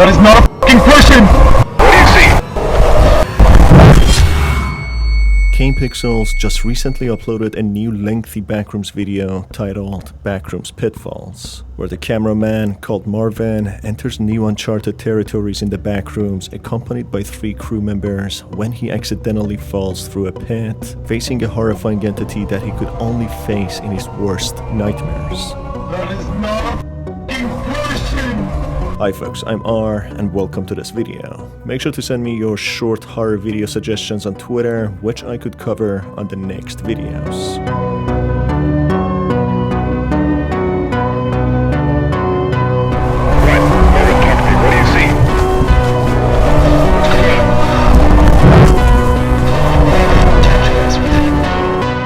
That is not a fucking person! What do you see? Kane Pixels just recently uploaded a new lengthy Backrooms video titled Backrooms Pitfalls, where the cameraman called Marvin enters new uncharted territories in the Backrooms accompanied by 3 crew members when he accidentally falls through a pit, facing a horrifying entity that he could only face in his worst nightmares. That is not a fucking person! Hi folks, I'm R and welcome to this video. Make sure to send me your short horror video suggestions on Twitter, which I could cover on the next videos.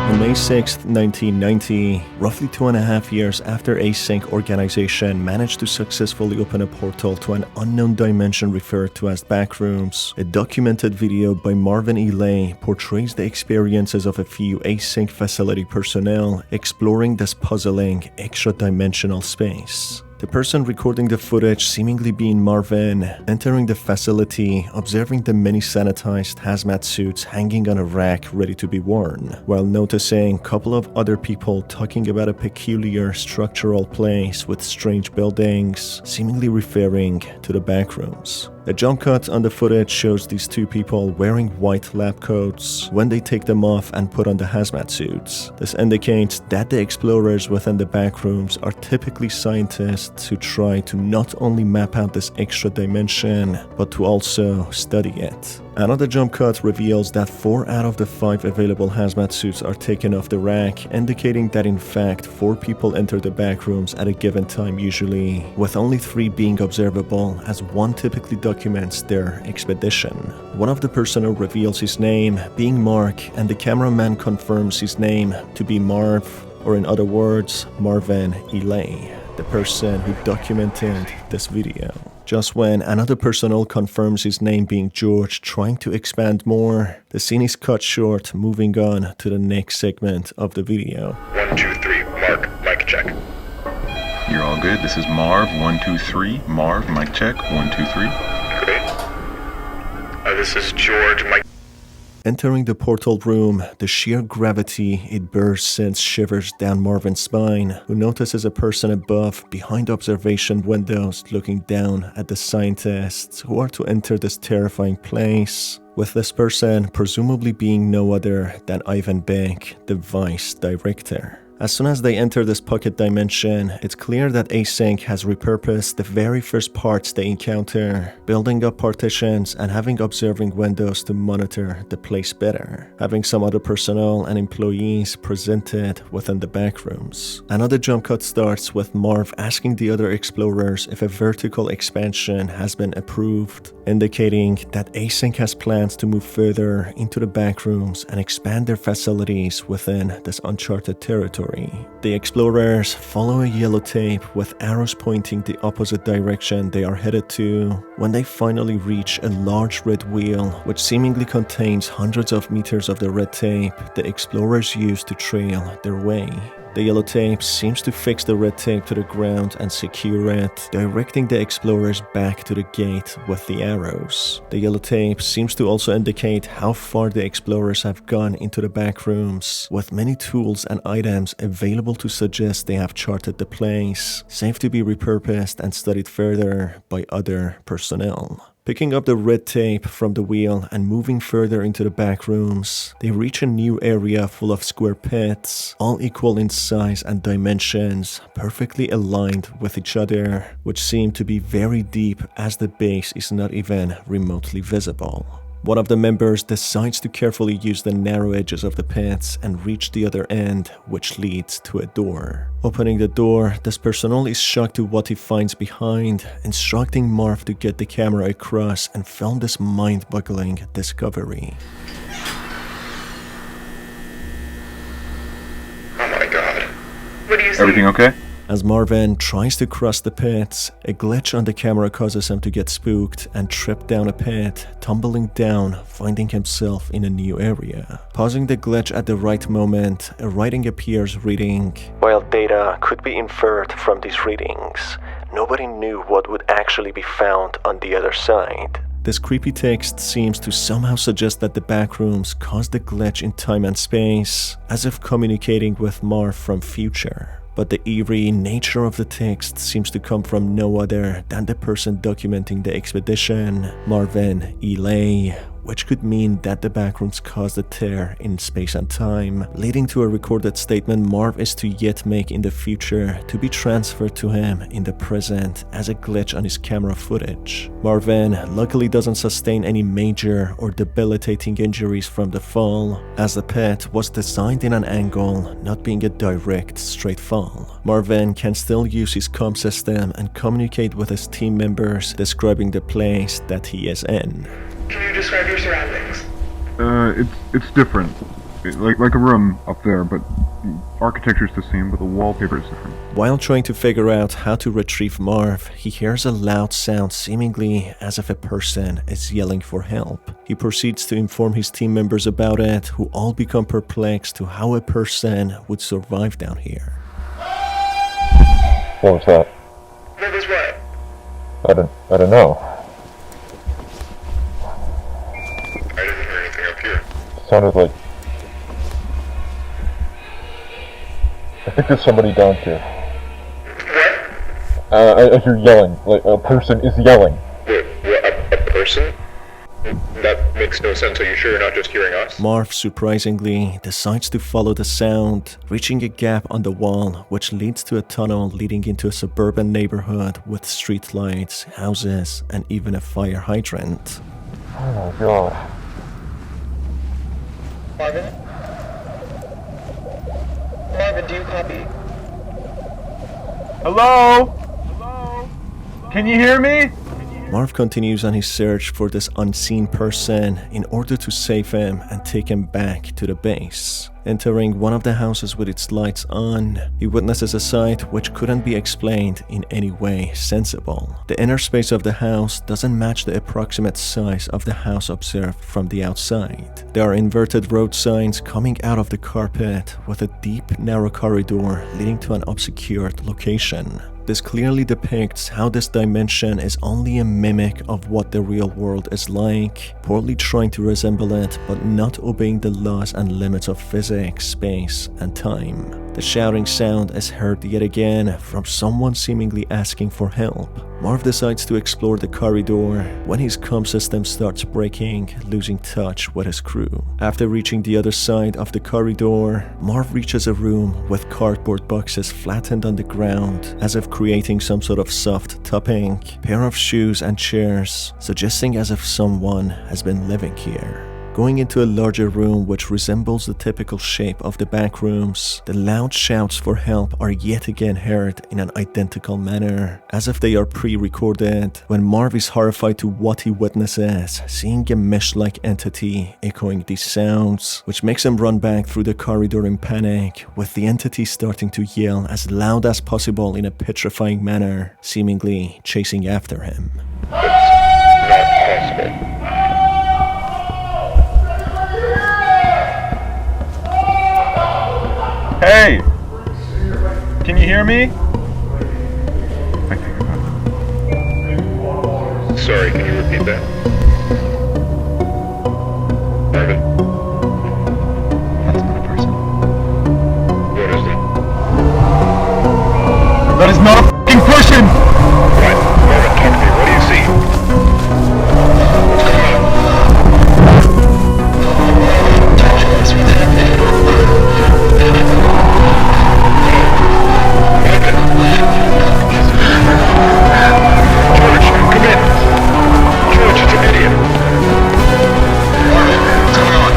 On May 6th, 1990, roughly 2.5 years after Async organization managed to successfully open a portal to an unknown dimension referred to as Backrooms, a documented video by Marvin E. Lay portrays the experiences of a few Async facility personnel exploring this puzzling extra-dimensional space. The person recording the footage seemingly being Marvin, entering the facility, observing the many sanitized hazmat suits hanging on a rack ready to be worn, while noticing a couple of other people talking about a peculiar structural place with strange buildings, seemingly referring to the Backrooms. A jump cut on the footage shows these 2 people wearing white lab coats when they take them off and put on the hazmat suits. This indicates that the explorers within the Backrooms are typically scientists who try to not only map out this extra dimension, but to also study it. Another jump cut reveals that 4 out of the 5 available hazmat suits are taken off the rack, indicating that in fact 4 people enter the Backrooms at a given time usually, with only 3 being observable as 1 typically documents their expedition. One of the personnel reveals his name, being Mark, and the cameraman confirms his name to be Marv, or in other words, Marvin E. Lay, the person who documented this video. Just when another personnel confirms his name being George, trying to expand more, the scene is cut short, moving on to the next segment of the video. 1, 2, 3, Mark, mic check. You're all good. This is Marv, 1, 2, 3. Marv, mic check, 1, 2, 3. Great. This is George, mic. Entering the portal room, the sheer gravity it bears sends shivers down Marvin's spine, who notices a person above, behind observation windows, looking down at the scientists who are to enter this terrifying place, with this person presumably being no other than Ivan Beck, the vice director. As soon as they enter this pocket dimension, it's clear that Async has repurposed the very first parts they encounter, building up partitions and having observing windows to monitor the place better, having some other personnel and employees presented within the Backrooms. Another jump cut starts with Marv asking the other explorers if a vertical expansion has been approved, indicating that Async has plans to move further into the Backrooms and expand their facilities within this uncharted territory. The explorers follow a yellow tape with arrows pointing the opposite direction they are headed to, when they finally reach a large red wheel which seemingly contains hundreds of meters of the red tape the explorers use to trail their way. The yellow tape seems to fix the red tape to the ground and secure it, directing the explorers back to the gate with the arrows. The yellow tape seems to also indicate how far the explorers have gone into the Backrooms, with many tools and items available to suggest they have charted the place, safe to be repurposed and studied further by other personnel. Picking up the red tape from the wheel and moving further into the Backrooms, they reach a new area full of square pits, all equal in size and dimensions, perfectly aligned with each other, which seem to be very deep as the base is not even remotely visible. One of the members decides to carefully use the narrow edges of the pits and reach the other end, which leads to a door. Opening the door, this personnel is shocked to what he finds behind, instructing Marv to get the camera across and film this mind-boggling discovery. Oh my god. What do you see? Everything okay? As Marvin tries to cross the pits, a glitch on the camera causes him to get spooked and trip down a pit, tumbling down, finding himself in a new area. Pausing the glitch at the right moment, a writing appears reading, "While data could be inferred from these readings, nobody knew what would actually be found on the other side. This creepy text seems to somehow suggest that the backrooms caused a glitch in time and space, as if communicating with Marv from future. But the eerie nature of the text seems to come from no other than the person documenting the expedition, Marvin E. Lay, which could mean that the backrooms caused a tear in space and time, leading to a recorded statement Marv is to yet make in the future to be transferred to him in the present as a glitch on his camera footage. Marvin luckily doesn't sustain any major or debilitating injuries from the fall, as the pit was designed in an angle, not being a direct, straight fall. Marvin can still use his comm system and communicate with his team members, describing the place that he is in. Can you describe your surroundings? It's different. Like a room up there, but architecture's the same, but the wallpaper is different. While trying to figure out how to retrieve Marv, he hears a loud sound seemingly as if a person is yelling for help. He proceeds to inform his team members about it, who all become perplexed to how a person would survive down here. What was that? What was what? I don't know. I didn't hear anything up here. Sounded like... I think there's somebody down here. What? I hear yelling. Like, a person is yelling. What, a person? That makes no sense. Are you sure you're not just hearing us? Marv, surprisingly, decides to follow the sound, reaching a gap on the wall which leads to a tunnel leading into a suburban neighborhood with streetlights, houses, and even a fire hydrant. Oh my god. Marvin? Marvin, do you copy? Hello? Hello? Can you hear me? Marv continues on his search for this unseen person in order to save him and take him back to the base. Entering one of the houses with its lights on, he witnesses a sight which couldn't be explained in any way sensible. The inner space of the house doesn't match the approximate size of the house observed from the outside. There are inverted road signs coming out of the carpet with a deep, narrow corridor leading to an obscured location. This clearly depicts how this dimension is only a mimic of what the real world is like, poorly trying to resemble it but not obeying the laws and limits of physics, space, and time. The shouting sound is heard yet again from someone seemingly asking for help. Marv decides to explore the corridor when his comm system starts breaking, losing touch with his crew. After reaching the other side of the corridor, Marv reaches a room with cardboard boxes flattened on the ground, as if creating some sort of soft topping, pair of shoes and chairs, suggesting as if someone has been living here. Going into a larger room which resembles the typical shape of the backrooms, the loud shouts for help are yet again heard in an identical manner, as if they are pre-recorded, when Marv is horrified to what he witnesses, seeing a mesh-like entity echoing these sounds, which makes him run back through the corridor in panic, with the entity starting to yell as loud as possible in a petrifying manner, seemingly chasing after him. It's not possible. Hey! Can you hear me? I think about it. Sorry, can you repeat that? Marvin? That's not a person. What is it? That is not a f***ing person! What? Marvin, talk to me. What do you see? What's going on? Touch us with it. George, come in. George, it's an idiot. Marvin, what's going on?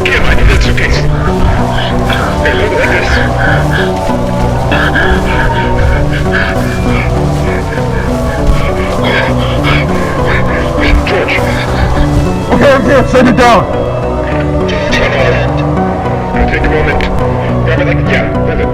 Kim, I need that suitcase. Hey, look at this. George. Okay, send it down! Check our end. Gonna take a moment. Grab it like, yeah, grab it.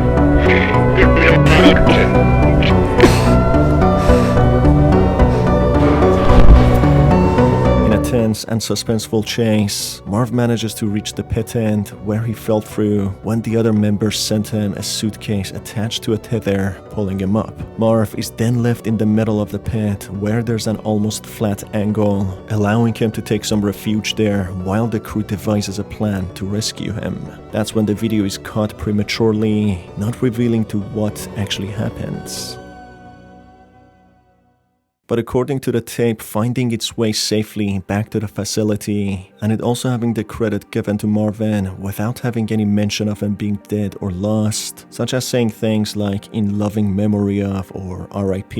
In a tense and suspenseful chase, Marv manages to reach the pit end where he fell through when the other members sent him a suitcase attached to a tether, pulling him up. Marv is then left in the middle of the pit where there's an almost flat angle, allowing him to take some refuge there while the crew devises a plan to rescue him. That's when the video is cut prematurely, not revealing to what actually happens. But according to the tape, finding its way safely back to the facility, and it also having the credit given to Marvin without having any mention of him being dead or lost, such as saying things like in loving memory of or RIP,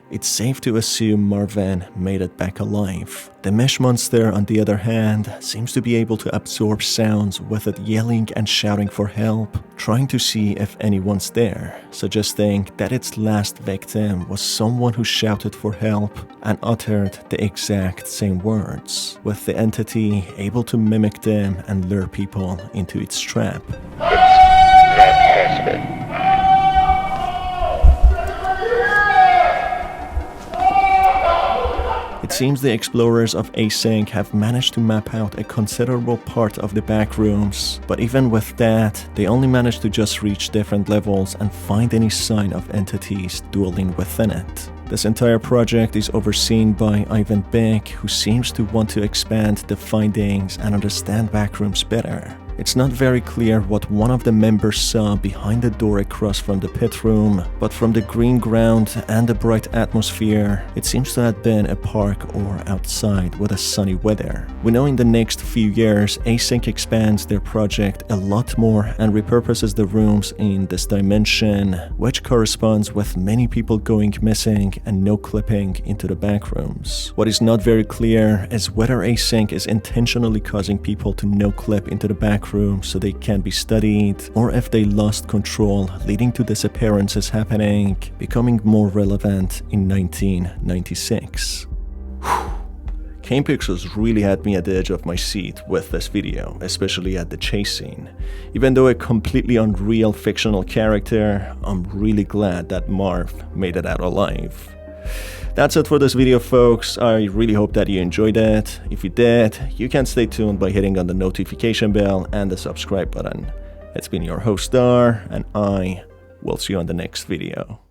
it's safe to assume Marvin made it back alive. The mesh monster, on the other hand, seems to be able to absorb sounds with it yelling and shouting for help, trying to see if anyone's there, suggesting that its last victim was someone who shouted for help and uttered the exact same words, with the entity able to mimic them and lure people into its trap. Not possible. It seems the explorers of Async have managed to map out a considerable part of the Backrooms, but even with that, they only managed to just reach different levels and find any sign of entities dwelling within it. This entire project is overseen by Ivan Beck, who seems to want to expand the findings and understand Backrooms better. It's not very clear what one of the members saw behind the door across from the pit room, but from the green ground and the bright atmosphere, it seems to have been a park or outside with a sunny weather. We know in the next few years, Async expands their project a lot more and repurposes the rooms in this dimension, which corresponds with many people going missing and no clipping into the Backrooms. What is not very clear is whether Async is intentionally causing people to no clip into the Backrooms so they can be studied, or if they lost control, leading to disappearances happening, becoming more relevant in 1996. Kane Pixels really had me at the edge of my seat with this video, especially at the chase scene. Even though a completely unreal fictional character, I'm really glad that Marv made it out alive. That's it for this video, folks. I really hope that you enjoyed it. If you did, you can stay tuned by hitting on the notification bell and the subscribe button. It's been your host Star, and I will see you on the next video.